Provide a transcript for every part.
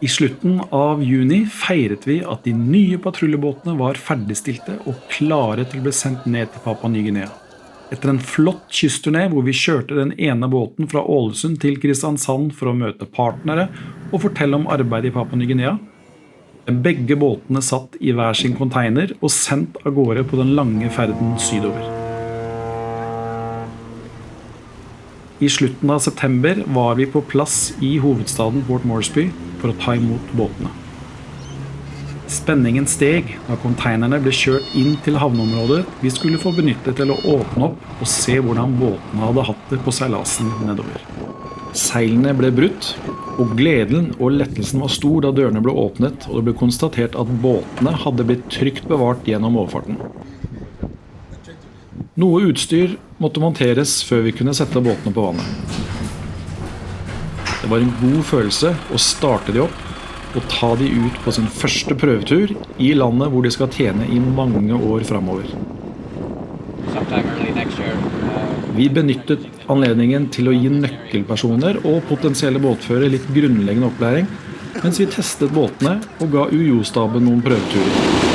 I slutten av juni feiret vi at de nye patruljebåtene var ferdigstilte og klare til å bli sendt ned til Papua Ny-Guinea. Etter en flott kystturné hvor vi kjørte den ene båten fra Ålesund til Kristiansand for å møte partnere og fortelle om arbeidet i Papua Ny-Guinea, begge båtene satt i hver sin container og sendt av gårde på den lange ferden sydover. I slutten av september var vi på plass i hovedstaden Port Moresby for å ta imot båtene. Spenningen steg da containerne ble kjørt inn til havneområdet vi skulle få benyttet til å åpne opp og se hvordan båtene hadde hatt det på seilasen nedover. Seilene ble brutt, og gleden og lettelsen var stor da dørene ble åpnet og det ble konstatert at båtene hadde blitt trygt bevart gjennom overfarten. Noe utstyr måtte monteres før vi kunne sette båtene på vannet. Det var en god følelse å starte de opp og ta de ut på sin første prøvetur i landet hvor de skal tjene i mange år fremover. Vi benyttet anledningen til å gi nøkkelpersoner og potensielle båtførere litt grunnleggende opplæring, mens vi testet båtene og ga UiO-staben noen prøveturer.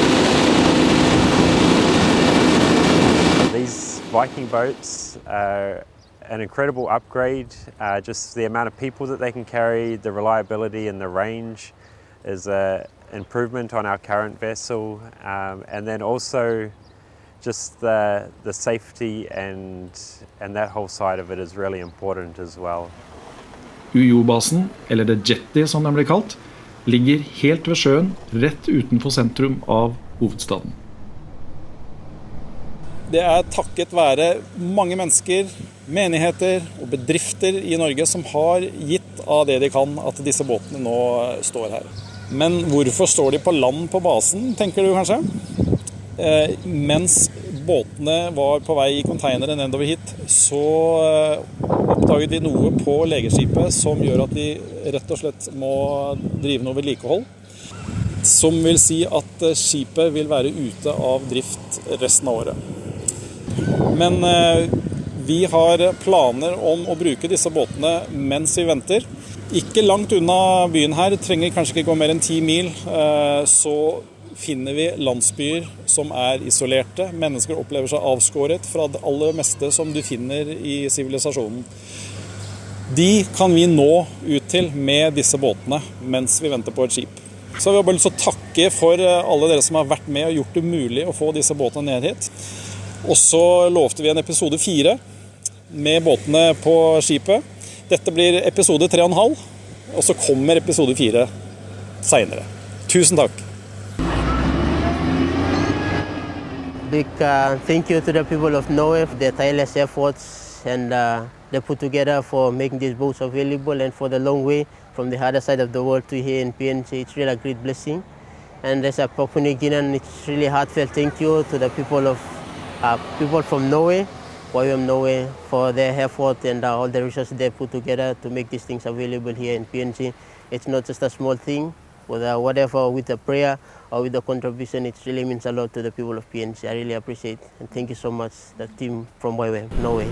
Viking boats are an incredible upgrade. Just the amount of people that they can carry, the reliability and the range is an improvement on our current vessel. And then also just the safety and that whole side of it is really important as well. UiO-basen, eller The Jetty som den blir kalt, ligger helt ved sjøen, rett utenfor sentrum av hovedstaden. Det takket være mange mennesker, menigheter og bedrifter i Norge som har gitt av det de kan at disse båtene nå står her. Men hvorfor står de på land på basen, tenker du kanskje? Mens båtene var på vei i containere nedover hit, så oppdaget vi noe på legeskipet som gjør at de rett og slett må drive noe vedlikehold. Som vil si at skipet vil være ute av drift resten av året. Men vi har planer om å bruke disse båtene mens vi venter. Ikke langt unna byen her, trenger kanskje ikke gå mer enn 10 mil, så finner vi landsbyer som isolerte. Mennesker opplever seg avskåret fra det aller meste som du finner i sivilisasjonen. De kan vi nå ut til med disse båtene mens vi venter på et skip. Så vi har bare lyst til å takke for alle dere som har vært med og gjort det mulig å få disse båtene ned hit. Og så lovte vi en episode 4 med båtene på skipet. Dette blir episode 3,5, og så kommer episode 4 senere. Tusen takk! Big thank you to the people of Norway for their tireless efforts and they put together for making these boats available and for the long way from the other side of the world to here in PNG. It's really a great blessing. And as a Papua New Guinean, it's really heartfelt thank you to the people from Norway, YWAM Norway, for their effort and all the resources they put together to make these things available here in PNG. It's not just a small thing, whatever with the prayer or with the contribution, it really means a lot to the people of PNG. I really appreciate it, and thank you so much, the team from YWAM Norway.